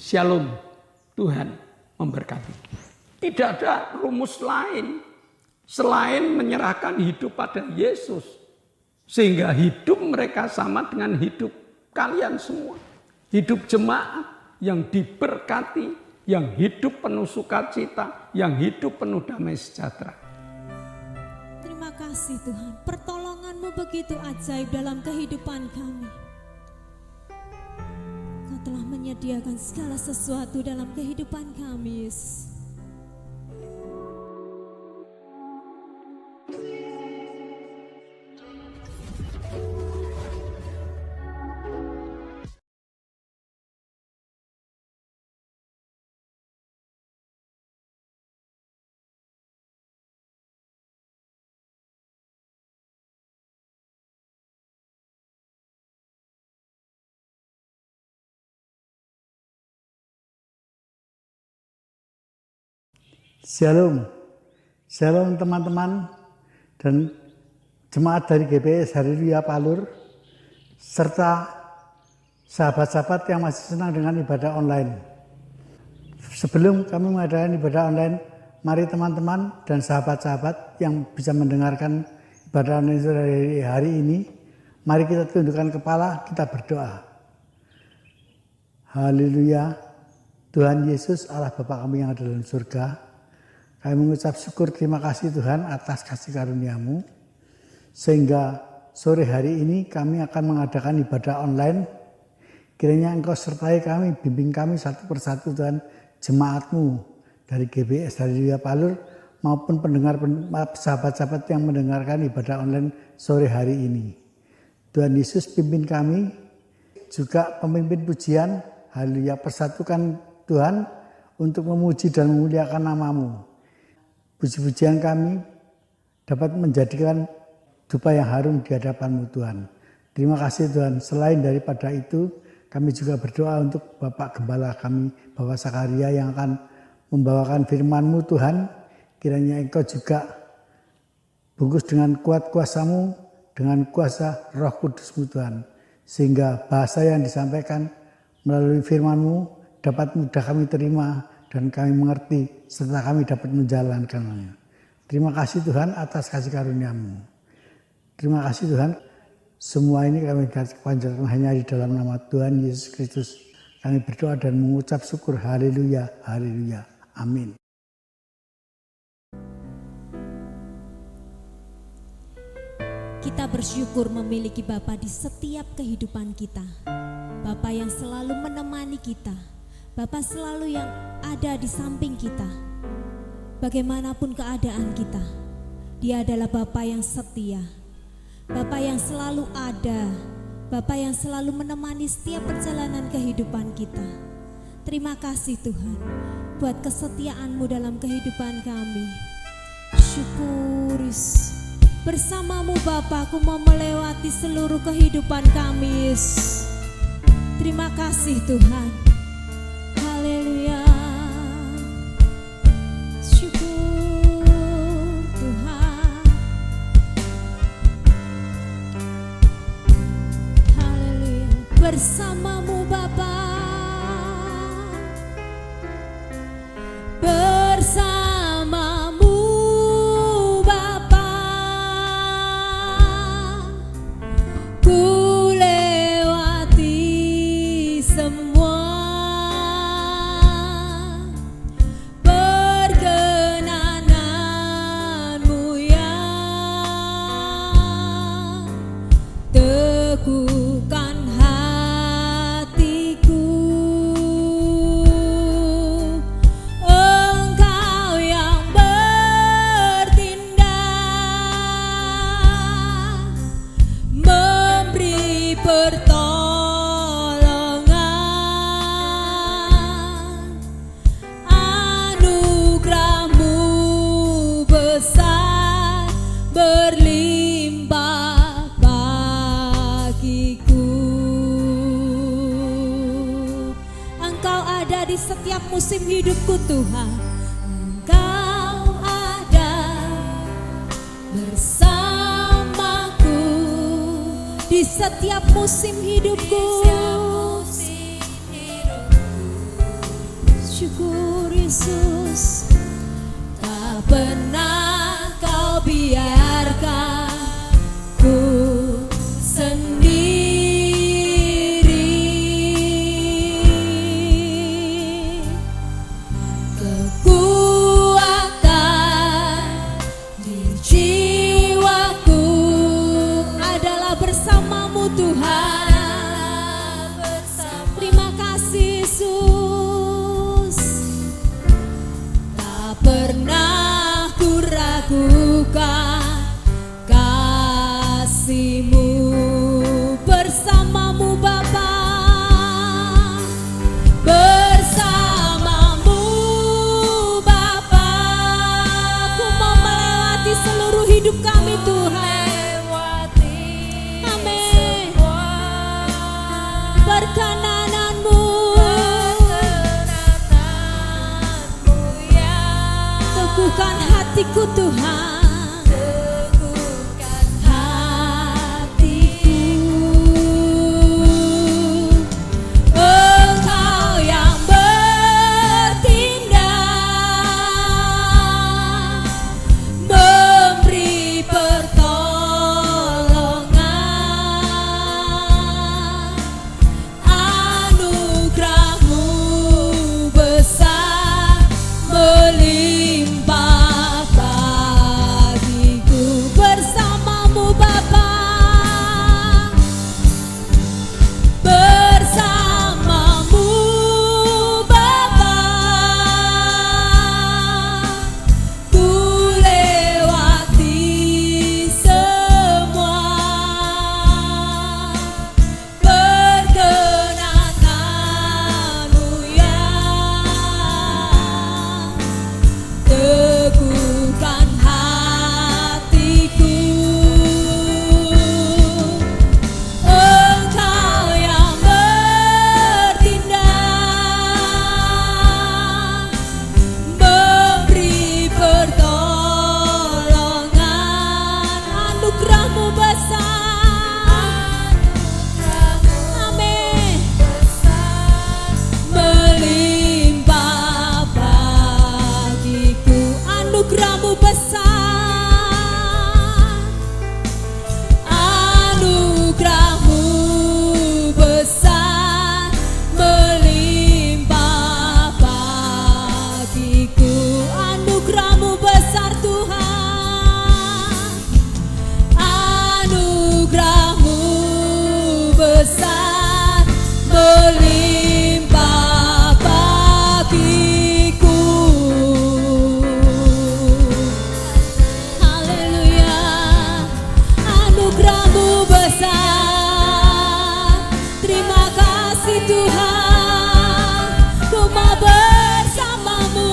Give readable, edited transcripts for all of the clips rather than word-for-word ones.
Shalom, Tuhan memberkati. Tidak ada rumus lain selain menyerahkan hidup pada Yesus. Sehingga hidup mereka sama dengan hidup kalian semua. Hidup jemaat yang diberkati, yang hidup penuh sukacita, yang hidup penuh damai sejahtera. Terima kasih Tuhan, pertolongan-Mu begitu ajaib dalam kehidupan kami. Kau telah menyediakan segala sesuatu dalam kehidupan kami, Yesus. Shalom, shalom teman-teman dan jemaat dari GBS Haleluya Palur serta sahabat-sahabat yang masih senang dengan ibadah online. Sebelum kami mengadakan ibadah online, mari teman-teman dan sahabat-sahabat yang bisa mendengarkan ibadah online hari ini, mari kita tundukkan kepala, kita berdoa. Haleluya, Tuhan Yesus Allah Bapa kami yang ada dalam surga, kami mengucap syukur terima kasih Tuhan atas kasih karunia-Mu. Sehingga sore hari ini kami akan mengadakan ibadah online. Kiranya Engkau sertai kami, bimbing kami satu persatu Tuhan, jemaat-Mu dari GBS Haleluya Palur maupun pendengar sahabat-sahabat yang mendengarkan ibadah online sore hari ini. Tuhan Yesus pimpin kami, juga pemimpin pujian, haleluya, persatukan Tuhan untuk memuji dan memuliakan nama-Mu. Puji-pujian kami dapat menjadikan dupa yang harum di hadapan-Mu Tuhan. Terima kasih Tuhan. Selain daripada itu, kami juga berdoa untuk Bapak Gembala kami, Bapak Sakaria yang akan membawakan firman-Mu Tuhan. Kiranya Engkau juga bungkus dengan kuat kuasa-Mu, dengan kuasa Roh Kudus-Mu Tuhan. Sehingga bahasa yang disampaikan melalui firman-Mu dapat mudah kami terima dan kami mengerti serta kami dapat menjalankannya. Terima kasih Tuhan atas kasih karunia-Mu. Terima kasih Tuhan. Semua ini kami panjatkan hanya di dalam nama Tuhan Yesus Kristus. Kami berdoa dan mengucap syukur. Haleluya, haleluya. Amin. Kita bersyukur memiliki Bapa di setiap kehidupan kita. Bapa yang selalu menemani kita. Bapa selalu yang ada di samping kita. Bagaimanapun keadaan kita, Dia adalah Bapa yang setia. Bapa yang selalu ada. Bapa yang selalu menemani setiap perjalanan kehidupan kita. Terima kasih Tuhan buat kesetiaan-Mu dalam kehidupan kami. Syukuris. Bersama-Mu Bapa, aku mau melewati seluruh kehidupan kami, Yesus. Terima kasih Tuhan. Haleluya. Syukur Tuhan. Haleluya. Bersama-Mu Bapa. Bersama-Mu Bapa. Ku lewati semua. Di setiap musim hidupku Tuhan, Engkau ada bersamaku di setiap musim hidupku. Syukur Yesus, tak pernah kau biarkan ku sendiri. Kekuatan di jiwaku adalah bersamamu Tuhan. Terima kasih Yesus, tak pernah ku ragukan kasih-Mu, bersamamu Bapa, bersamamu Bapa. Ku mau melewati seluruh hidup kami Tuhan. Amin. Perkenananmu, teguhkan hatiku Tuhan, teguhkan hatiku. Engkau yang bertindak, memberi pertolongan. Anugerah-Mu besar melimpah bagiku. Bersamamu Bapa, bersamamu Bapa, ku lewati semua. Perkenananmu ya, teguhkan hatiku. Engkau yang bertindak, memberi pertolongan. Anugerah-Mu besar, amin, melimpah bagiku. Anugerah-Mu besar, anugerah-Mu besar melimpah bagiku. Anugerah-Mu besar Tuhan, anugerah-Mu besar melimpah bagiku. Haleluya, anugerah-Mu besar. Terima kasih Tuhan, ku mau bersamamu.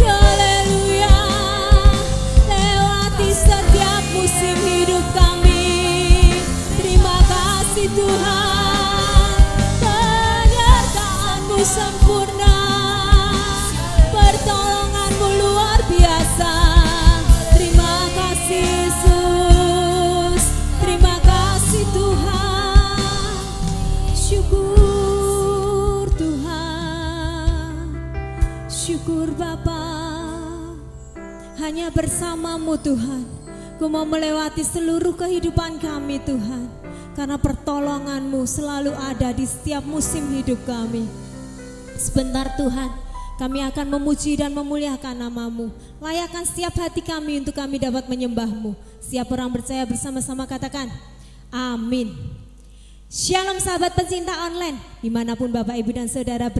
Haleluya, lewati setiap musim hidup kami. Terima kasih Tuhan, penyertaan-Mu sempurna, pertolongan-Mu luar biasa. Terima kasih Yesus, terima kasih Tuhan. Syukur Tuhan, syukur Bapa. Hanya bersamamu Tuhan, ku mau melewati seluruh kehidupan kami Tuhan, karena pertolongan-Mu selalu ada di setiap musim hidup kami. Sebentar Tuhan, kami akan memuji dan memuliakan nama-Mu. Layakkan setiap hati kami untuk kami dapat menyembah-Mu. Setiap orang percaya bersama-sama katakan amin. Shalom sahabat pencinta online, dimanapun Bapak Ibu dan Saudara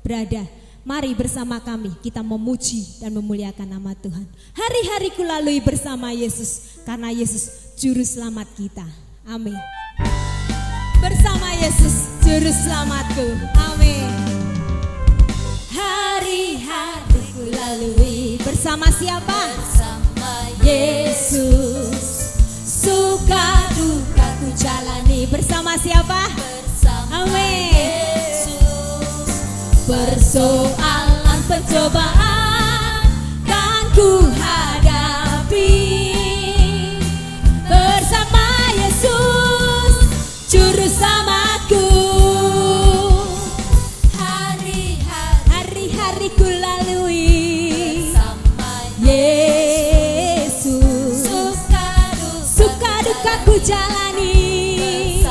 berada. Mari bersama kami kita memuji dan memuliakan nama Tuhan. Hari-hariku lalui bersama Yesus, karena Yesus juru selamat kita. Amin. Bersama Yesus juru selamatku. Amin. Hari-hariku lalui bersama siapa? Bersama Yesus. Suka duka ku jalani bersama siapa? Bersama Yesus. Persoalan pencobaan kan ku hadapi bersama Yesus juru selamatku. Hari ku jalani.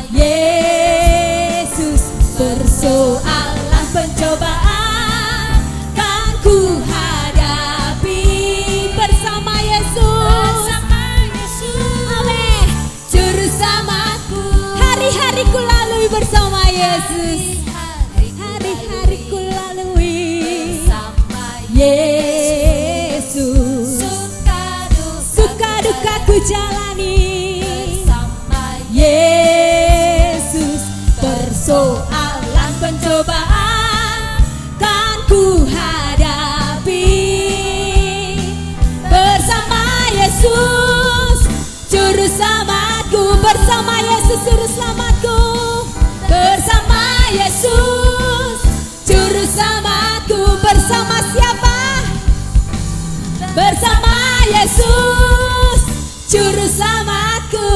Yesus, persoalan pencobaan kan ku hadapi bersama Yesus. Amin. Juru selamatku, hari-hariku lalui bersama Yesus. Hari-hariku lalui Yesus. Suka duka ku jalani. Yesus, persoalan pencobaan kan ku hadapi bersama Yesus, juru selamatku. Bersama Yesus, juru selamatku. Bersama Yesus, juru selamatku. Bersama siapa? Bersama Yesus, juru selamatku.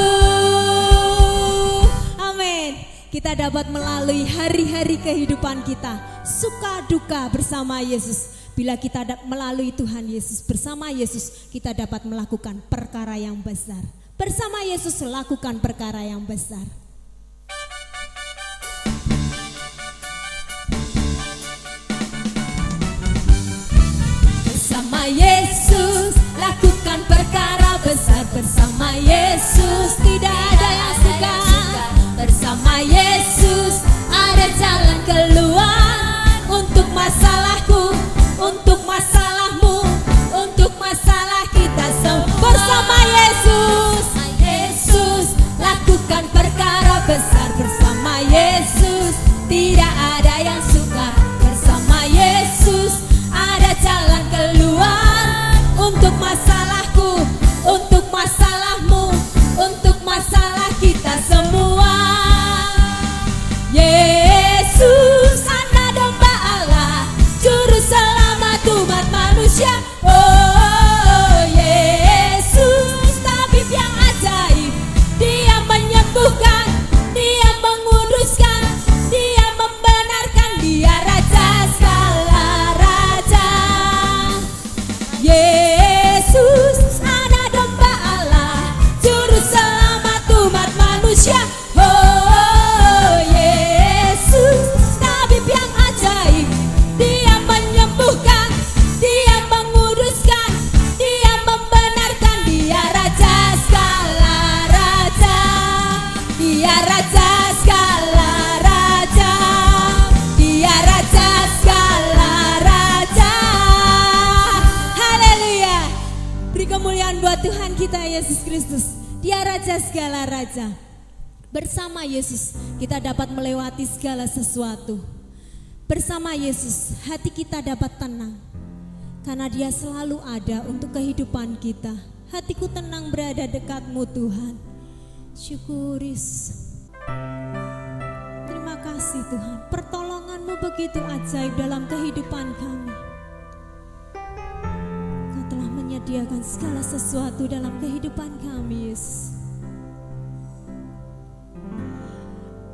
Amin. Kita dapat melalui hari-hari kehidupan kita, suka duka bersama Yesus. Bila kita melalui Tuhan Yesus, bersama Yesus kita dapat melakukan perkara yang besar. Bersama Yesus lakukan perkara yang besar. Bersama Yesus lakukan perkara besar. Bersama Yesus tidak ada yang sukar. Bersama Yesus ada jalan keluar untuk masalahku, untuk masalahmu, untuk masalah kita semua. Bersama Yesus, Yesus lakukan perkara besar. Bersama Yesus tidak ada yang sukar. Bersama Yesus ada jalan keluar untuk masalahku, untuk masalahmu, untuk masalah kita semua. Yesus, anak domba Allah, juru selamat umat manusia. Oh Yesus, tabib yang ajaib. Dia menyembuhkan, Dia menguduskan, Dia membenarkan. Dia Raja segala raja. Yesus, anak domba Allah, juru selamat umat manusia. Oh Yesus, tabib yang ajaib. Dia menyembuhkan, Dia menguduskan, Dia membenarkan. Dia Raja segala raja. Dia Raja segala raja. Dia Raja segala raja. Haleluya. Beri kemuliaan buat Tuhan kita Yesus Kristus. Dia Raja segala raja. Bersama Yesus kita dapat melewati segala sesuatu. Bersama Yesus hati kita dapat tenang, karena Dia selalu ada untuk kehidupan kita. Hatiku tenang berada dekatmu Tuhan. Syukuris. Terima kasih Tuhan, pertolongan-Mu begitu ajaib dalam kehidupan kami. Kau telah menyediakan segala sesuatu dalam kehidupan kami Yesus.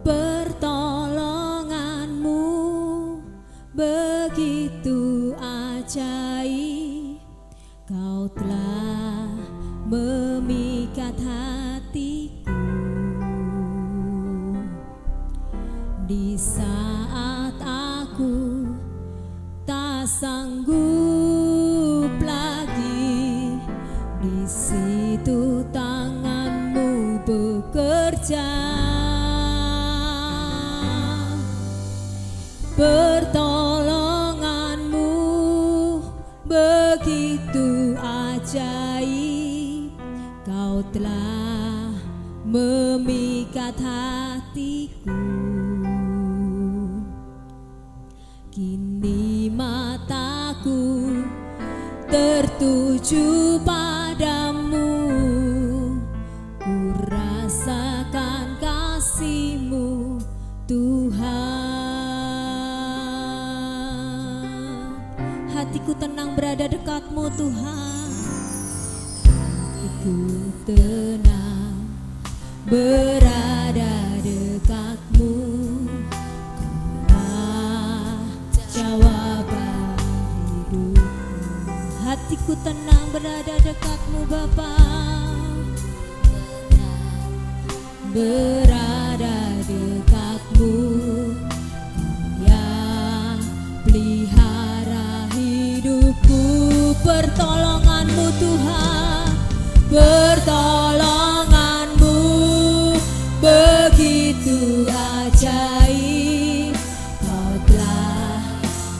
Pertolongan-Mu begitu ajaib. Kau telah memikat hatiku di saat aku tak sanggup lagi. Di situ tangan-Mu bekerja. Pertolongan-Mu begitu ajaib. Kau telah memikat hatiku. Kini mataku tertuju padamu. Ku rasakan kasih-Mu Tuhan. Hatiku tenang berada dekat-Mu Tuhan. Hatiku tenang berada dekat-Mu. Kaulah jawaban hidupku. Hatiku tenang berada dekat-Mu Bapa. berada dekatmu, yang pelihara hidupku. Pertolonganmu Tuhan, pertolonganmu begitu ajaib. Kau telah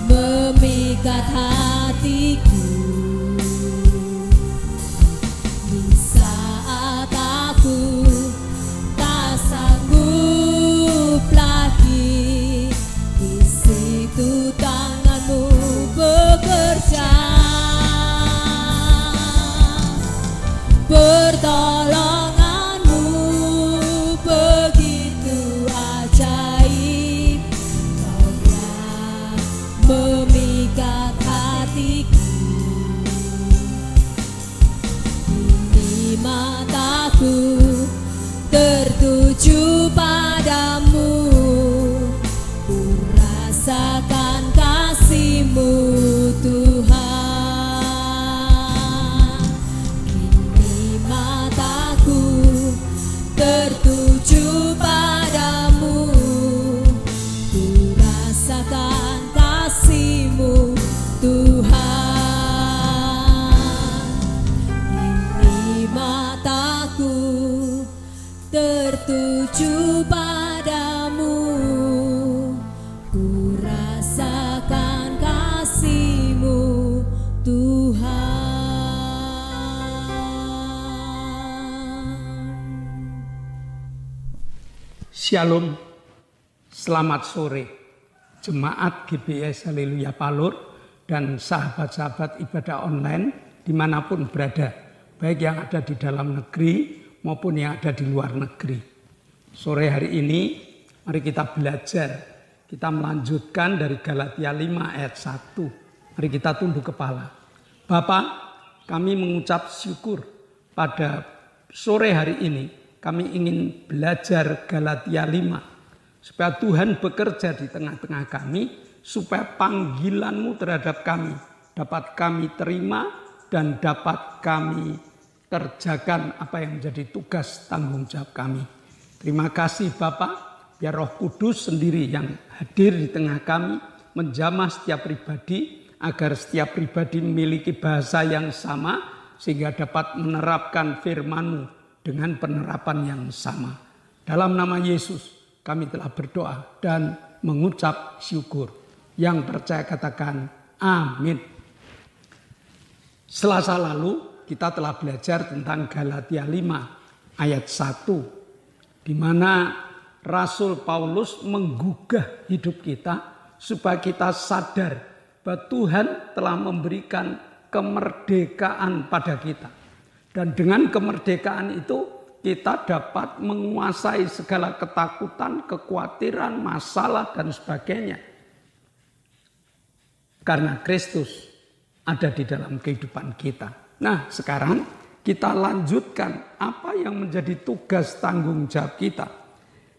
memikat hatiku di saat aku tak sanggup lagi. Di situ tanganmu bekerja, pertolonganmu begitu ajaib. Kau telah memikat hatiku. Kini mataku tertuju padamu, ku rasakan kasih-Mu Tuhan. Kini mataku tertuju padamu, ku rasakan kasih-Mu Tuhan. Kini mataku tertuju padamu, ku rasakan kasih-Mu Tuhan. Shalom, selamat sore Jemaat GBS Haleluya Palur dan sahabat-sahabat ibadah online dimanapun berada, baik yang ada di dalam negeri maupun yang ada di luar negeri. Sore hari ini mari kita belajar, kita melanjutkan dari Galatia 5 ayat 1. Mari kita tunduk kepala. Bapa, kami mengucap syukur pada sore hari ini. Kami ingin belajar Galatia 5. Supaya Tuhan bekerja di tengah-tengah kami. Supaya panggilan-Mu terhadap kami dapat kami terima dan dapat kami kerjakan apa yang menjadi tugas tanggung jawab kami. Terima kasih Bapak, biar Roh Kudus sendiri yang hadir di tengah kami menjamah setiap pribadi, agar setiap pribadi memiliki bahasa yang sama sehingga dapat menerapkan firman-Mu dengan penerapan yang sama. Dalam nama Yesus kami telah berdoa dan mengucap syukur. Yang percaya katakan amin. Selasa lalu kita telah belajar tentang Galatia 5 ayat 1. Di mana Rasul Paulus menggugah hidup kita supaya kita sadar bahwa Tuhan telah memberikan kemerdekaan pada kita. Dan dengan kemerdekaan itu kita dapat menguasai segala ketakutan, kekhawatiran, masalah dan sebagainya. Karena Kristus ada di dalam kehidupan kita. Nah, sekarang kita lanjutkan apa yang menjadi tugas tanggung jawab kita.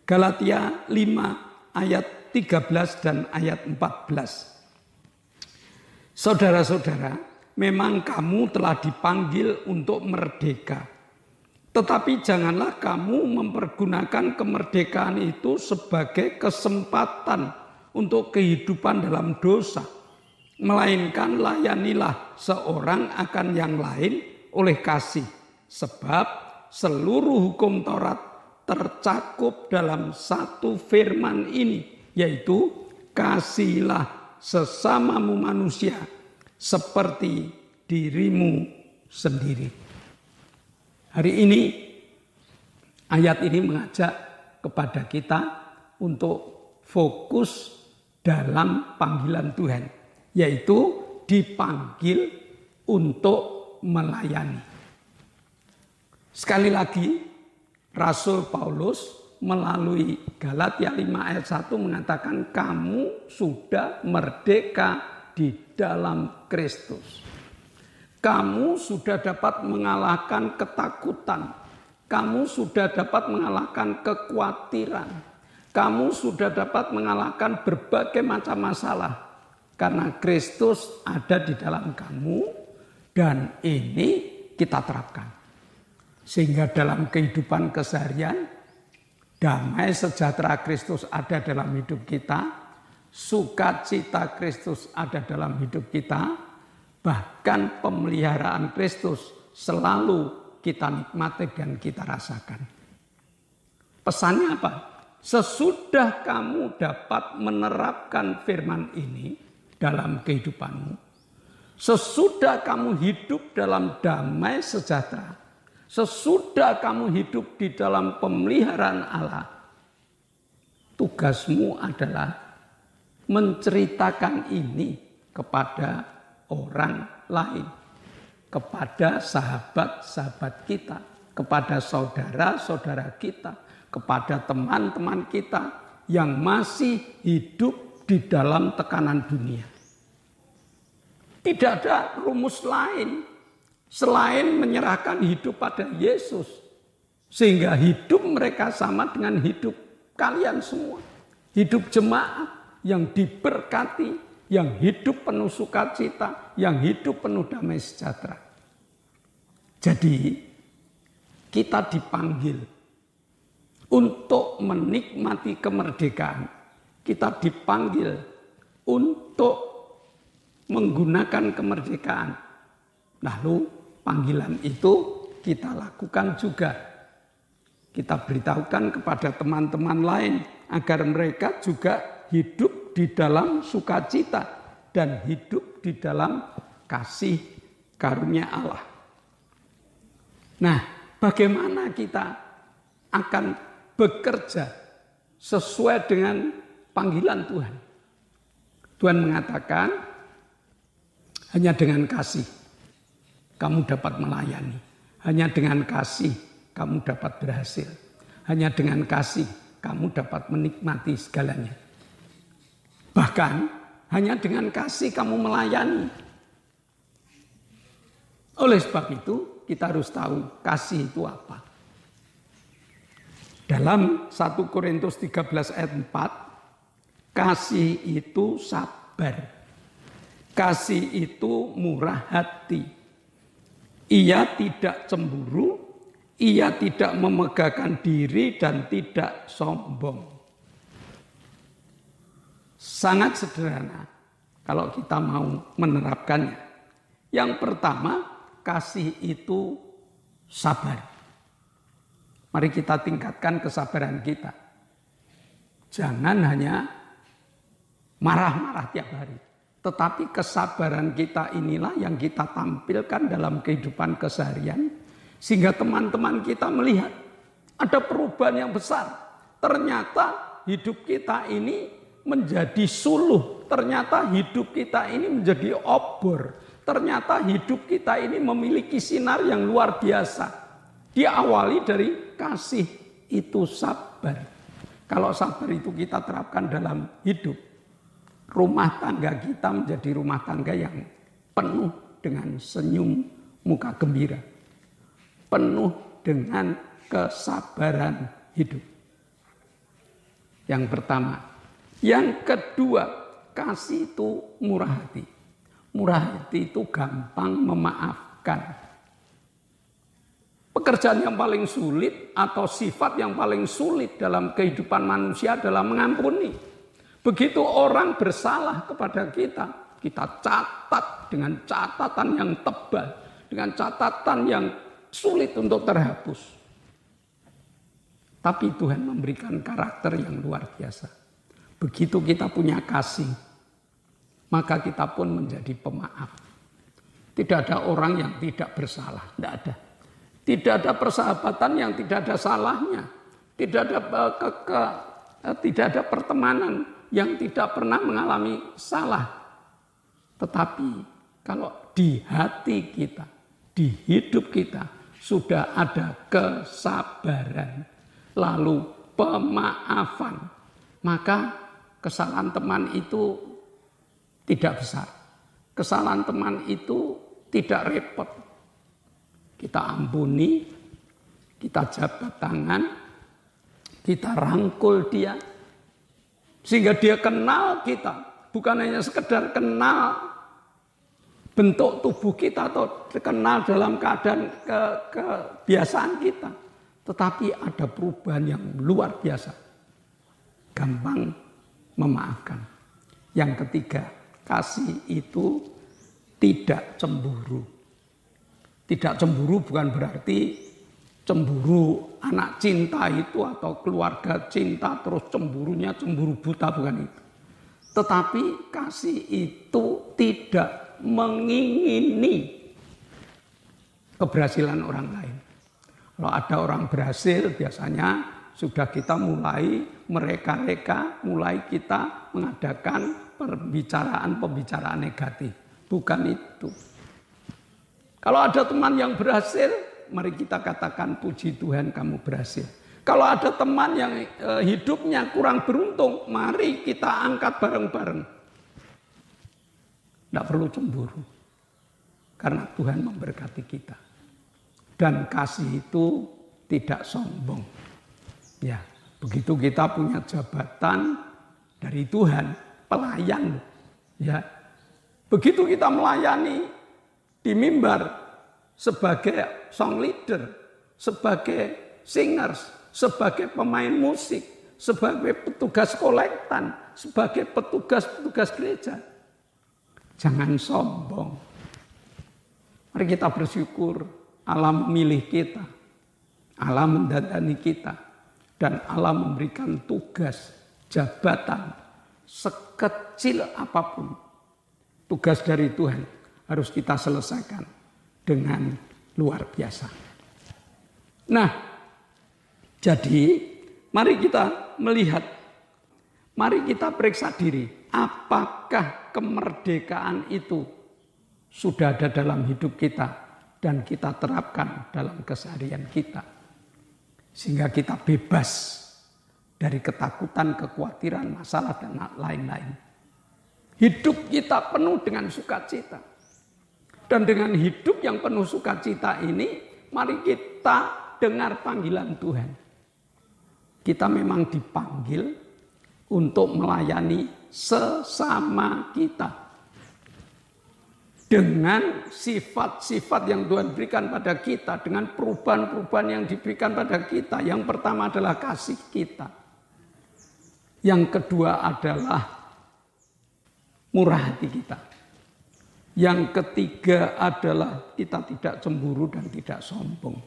Galatia 5 ayat 13 dan ayat 14. Saudara-saudara, memang kamu telah dipanggil untuk merdeka. Tetapi janganlah kamu mempergunakan kemerdekaan itu sebagai kesempatan untuk kehidupan dalam dosa. Melainkan layanilah seorang akan yang lain oleh kasih. Sebab seluruh hukum Taurat tercakup dalam satu firman ini, yaitu kasihilah sesamamu manusia seperti dirimu sendiri. Hari ini ayat ini mengajak kepada kita untuk fokus dalam panggilan Tuhan, yaitu dipanggil untuk melayani. Sekali lagi Rasul Paulus melalui Galatia 5 ayat 1 mengatakan kamu sudah merdeka di dalam Kristus. Kamu sudah dapat mengalahkan ketakutan. Kamu sudah dapat mengalahkan kekhawatiran. Kamu sudah dapat mengalahkan berbagai macam masalah. Karena Kristus ada di dalam kamu dan ini kita terapkan. Sehingga dalam kehidupan keseharian damai sejahtera Kristus ada dalam hidup kita, sukacita Kristus ada dalam hidup kita, bahkan pemeliharaan Kristus selalu kita nikmati dan kita rasakan. Pesannya apa? Sesudah kamu dapat menerapkan firman ini dalam kehidupanmu, sesudah kamu hidup dalam damai sejahtera, sesudah kamu hidup di dalam pemeliharaan Allah, tugasmu adalah menceritakan ini kepada orang lain, kepada sahabat-sahabat kita, kepada saudara-saudara kita, kepada teman-teman kita yang masih hidup di dalam tekanan dunia. Tidak ada rumus lain selain menyerahkan hidup pada Yesus, sehingga hidup mereka sama dengan hidup kalian semua. Hidup jemaat yang diberkati, yang hidup penuh sukacita, yang hidup penuh damai sejahtera. Jadi kita dipanggil untuk menikmati kemerdekaan. Kita dipanggil untuk menggunakan kemerdekaan. Lalu panggilan itu kita lakukan juga. Kita beritahukan kepada teman-teman lain agar mereka juga hidup di dalam sukacita dan hidup di dalam kasih karunia Allah. Nah, bagaimana kita akan bekerja sesuai dengan panggilan Tuhan? Tuhan mengatakan, hanya dengan kasih kamu dapat melayani. Hanya dengan kasih kamu dapat berhasil. Hanya dengan kasih kamu dapat menikmati segalanya. Bahkan hanya dengan kasih kamu melayani. Oleh sebab itu kita harus tahu kasih itu apa. Dalam 1 Korintus 13 ayat 4, kasih itu sabar. Kasih itu murah hati. Ia tidak cemburu, ia tidak memegahkan diri dan tidak sombong. Sangat sederhana kalau kita mau menerapkannya. Yang pertama, kasih itu sabar. Mari kita tingkatkan kesabaran kita. Jangan hanya marah-marah tiap hari. Tetapi kesabaran kita inilah yang kita tampilkan dalam kehidupan keseharian. Sehingga teman-teman kita melihat ada perubahan yang besar. Ternyata hidup kita ini menjadi suluh. Ternyata hidup kita ini menjadi obor. Ternyata hidup kita ini memiliki sinar yang luar biasa. Diawali dari kasih itu sabar. Kalau sabar itu kita terapkan dalam hidup, rumah tangga kita menjadi rumah tangga yang penuh dengan senyum muka gembira. Penuh dengan kesabaran hidup. Yang pertama. Yang kedua, kasih itu murah hati. Murah hati itu gampang memaafkan. Pekerjaan yang paling sulit atau sifat yang paling sulit dalam kehidupan manusia adalah mengampuni. Begitu orang bersalah kepada kita, kita catat dengan catatan yang tebal, dengan catatan yang sulit untuk terhapus. Tapi Tuhan memberikan karakter yang luar biasa. Begitu kita punya kasih, maka kita pun menjadi pemaaf. Tidak ada orang yang tidak bersalah, tidak ada. Tidak ada persahabatan yang tidak ada salahnya. Tidak ada pertemanan yang tidak pernah mengalami salah. Tetapi kalau di hati kita, di hidup kita sudah ada kesabaran, lalu pemaafan, maka kesalahan teman itu tidak besar. Kesalahan teman itu tidak repot. Kita ampuni, kita jabat tangan, kita rangkul dia. Sehingga dia kenal kita. Bukan hanya sekedar kenal bentuk tubuh kita atau kenal dalam keadaan kebiasaan kita. Tetapi ada perubahan yang luar biasa. Gampang memaafkan. Yang ketiga, kasih itu tidak cemburu. Tidak cemburu bukan berarti cemburu anak cinta itu atau keluarga cinta terus cemburunya cemburu buta, bukan itu. Tetapi kasih itu tidak mengingini keberhasilan orang lain. Kalau ada orang berhasil biasanya sudah kita mulai mereka-reka, mulai kita mengadakan pembicaraan negatif. Bukan itu. Kalau ada teman yang berhasil, mari kita katakan puji Tuhan kamu berhasil. Kalau ada teman yang hidupnya kurang beruntung, mari kita angkat bareng-bareng. Tidak perlu cemburu. Karena Tuhan memberkati kita. Dan kasih itu tidak sombong. Ya, begitu kita punya jabatan dari Tuhan, pelayan. Ya, begitu kita melayani di mimbar sebagai song leader, sebagai singers, sebagai pemain musik, sebagai petugas kolektan, sebagai petugas gereja. Jangan sombong. Mari kita bersyukur Allah memilih kita, Allah mendandani kita, dan Allah memberikan tugas, jabatan, sekecil apapun. Tugas dari Tuhan harus kita selesaikan dengan luar biasa. Nah, jadi mari kita melihat, mari kita periksa diri. Apakah kemerdekaan itu sudah ada dalam hidup kita dan kita terapkan dalam keseharian kita. Sehingga kita bebas dari ketakutan, kekhawatiran, masalah, dan lain-lain. Hidup kita penuh dengan sukacita. Dan dengan hidup yang penuh sukacita ini, mari kita dengar panggilan Tuhan. Kita memang dipanggil untuk melayani sesama kita. Dengan sifat-sifat yang Tuhan berikan pada kita, dengan perubahan-perubahan yang diberikan pada kita. Yang pertama adalah kasih kita. Yang kedua adalah murah hati kita. Yang ketiga adalah kita tidak cemburu dan tidak sombong.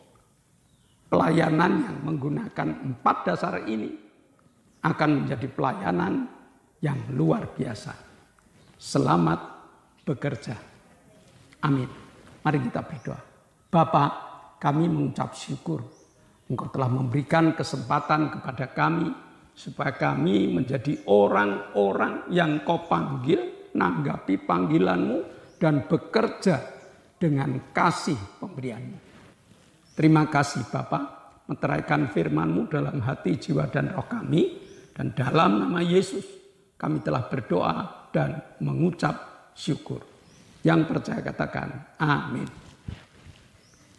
Pelayanan yang menggunakan 4 dasar ini akan menjadi pelayanan yang luar biasa. Selamat bekerja. Amin. Mari kita berdoa. Bapa, kami mengucap syukur. Engkau telah memberikan kesempatan kepada kami supaya kami menjadi orang-orang yang Kau panggil, nanggapi panggilan-Mu dan bekerja dengan kasih pemberian-Mu. Terima kasih Bapa, meteraikan firman-Mu dalam hati, jiwa dan roh kami, dan dalam nama Yesus kami telah berdoa dan mengucap syukur. Yang percaya katakan amin.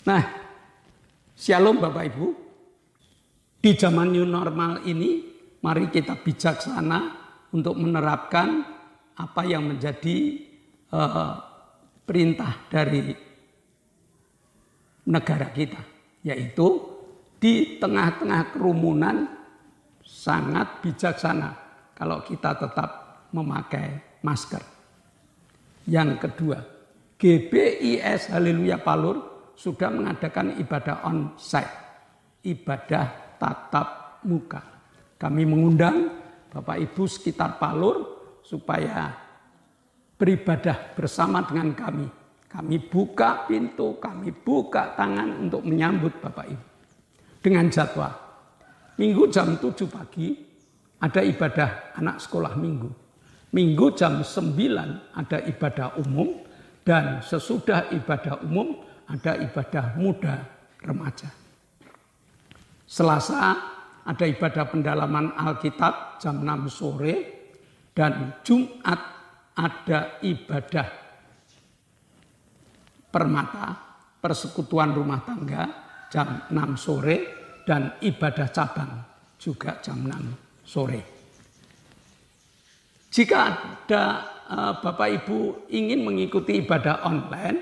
Nah, shalom Bapak Ibu. Di zaman new normal ini, mari kita bijaksana untuk menerapkan apa yang menjadi perintah dari negara kita. Yaitu di tengah-tengah kerumunan sangat bijaksana kalau kita tetap memakai masker. Yang kedua, GBIS Haleluya Palur sudah mengadakan ibadah on-site, ibadah tatap muka. Kami mengundang Bapak Ibu sekitar Palur supaya beribadah bersama dengan kami. Kami buka pintu, kami buka tangan untuk menyambut Bapak Ibu. Dengan jadwal, Minggu jam 7 pagi ada ibadah anak sekolah minggu. Minggu jam 9 ada ibadah umum, dan sesudah ibadah umum ada ibadah muda remaja. Selasa ada ibadah pendalaman Alkitab jam 6 sore, dan Jumat ada ibadah permata, persekutuan rumah tangga jam 6 sore, dan ibadah cabang juga jam 6 sore. Jika ada Bapak Ibu ingin mengikuti ibadah online,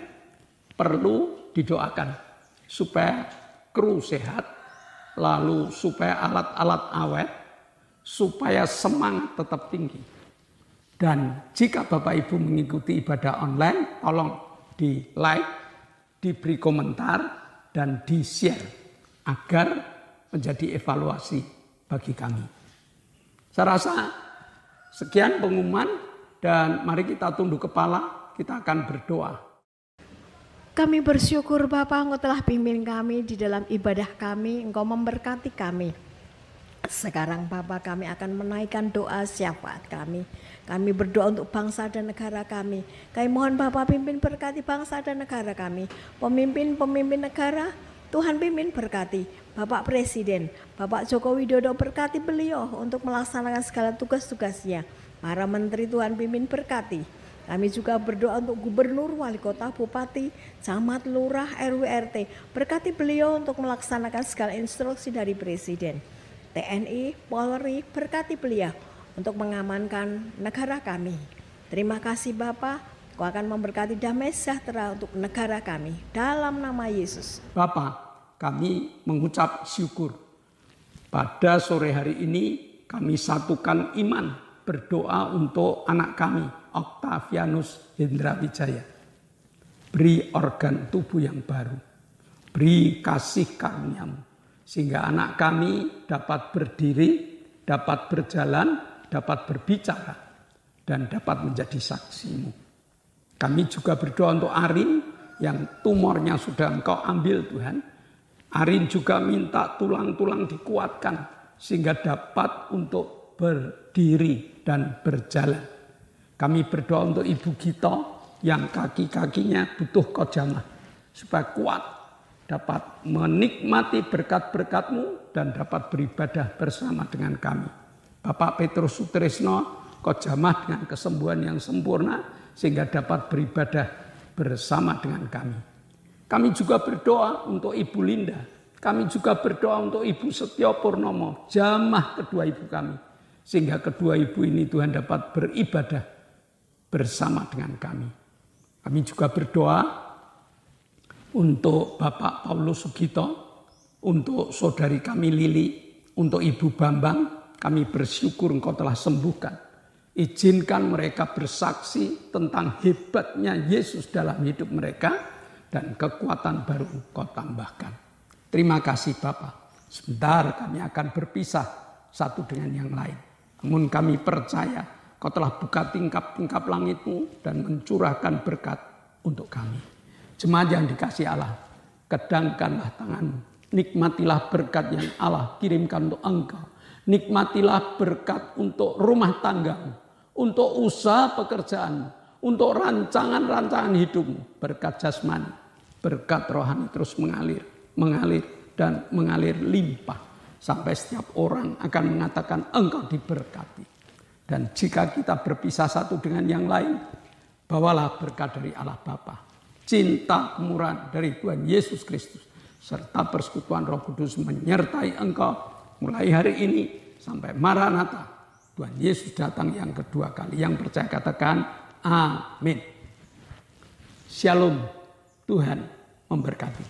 perlu didoakan supaya kru sehat lalu supaya alat-alat awet, supaya semangat tetap tinggi. Dan jika Bapak Ibu mengikuti ibadah online, tolong di like, diberi komentar, dan di-share agar menjadi evaluasi bagi kami. Saya rasa sekian pengumuman dan mari kita tunduk kepala, kita akan berdoa. Kami bersyukur Bapa, Engkau telah pimpin kami di dalam ibadah kami, Engkau memberkati kami. Sekarang Bapa, kami akan menaikkan doa syafaat kami. Kami berdoa untuk bangsa dan negara kami. Kami mohon Bapa pimpin berkati bangsa dan negara kami. Pemimpin-pemimpin negara, Tuhan pimpin berkati. Bapak Presiden, Bapak Joko Widodo berkati beliau untuk melaksanakan segala tugas-tugasnya. Para menteri Tuhan pimpin berkati. Kami juga berdoa untuk gubernur, wali kota, bupati, camat, lurah, RW, RT. Berkati beliau untuk melaksanakan segala instruksi dari Presiden. TNI, Polri, berkati beliau untuk mengamankan negara kami. Terima kasih Bapak, Kau akan memberkati damai sejahtera untuk negara kami. Dalam nama Yesus. Bapak, kami mengucap syukur. Pada sore hari ini kami satukan iman berdoa untuk anak kami, Octavianus Hendra Wijaya. Beri organ tubuh yang baru, beri kasih karunia-Mu, sehingga anak kami dapat berdiri, dapat berjalan, dapat berbicara, dan dapat menjadi saksi-Mu. Kami juga berdoa untuk Arin yang tumornya sudah Engkau ambil Tuhan. Arin juga minta tulang-tulang dikuatkan sehingga dapat untuk berdiri dan berjalan. Kami berdoa untuk Ibu Gito yang kaki-kakinya butuh kojamah supaya kuat, dapat menikmati berkat-berkat-Mu dan dapat beribadah bersama dengan kami. Bapak Petrus Sutrisno, kojamah dengan kesembuhan yang sempurna sehingga dapat beribadah bersama dengan kami. Kami juga berdoa untuk Ibu Linda. Kami juga berdoa untuk Ibu Setyo Purnomo, jamah kedua ibu kami. Sehingga kedua ibu ini Tuhan dapat beribadah bersama dengan kami. Kami juga berdoa untuk Bapak Paulus Sugito, untuk saudari kami Lili, untuk Ibu Bambang. Kami bersyukur Engkau telah sembuhkan. Izinkan mereka bersaksi tentang hebatnya Yesus dalam hidup mereka dan kekuatan baru Engkau tambahkan. Terima kasih Bapak. Sebentar kami akan berpisah satu dengan yang lain. Namun kami percaya Kau telah buka tingkap-tingkap langit-Mu dan mencurahkan berkat untuk kami. Jemaat yang dikasihi Allah, kedangkanlah tangan-Mu. Nikmatilah berkat yang Allah kirimkan untuk engkau. Nikmatilah berkat untuk rumah tangga-Mu, untuk usaha pekerjaan, untuk rancangan-rancangan hidupmu. Berkat jasmani, berkat rohani terus mengalir dan mengalir limpah. Sampai setiap orang akan mengatakan engkau diberkati. Dan jika kita berpisah satu dengan yang lain, bawalah berkat dari Allah Bapa, cinta kemurahan dari Tuhan Yesus Kristus, serta persekutuan Roh Kudus menyertai engkau mulai hari ini sampai Maranatha. Tuhan Yesus datang yang kedua kali. Yang percaya katakan amin. Shalom, Tuhan memberkati.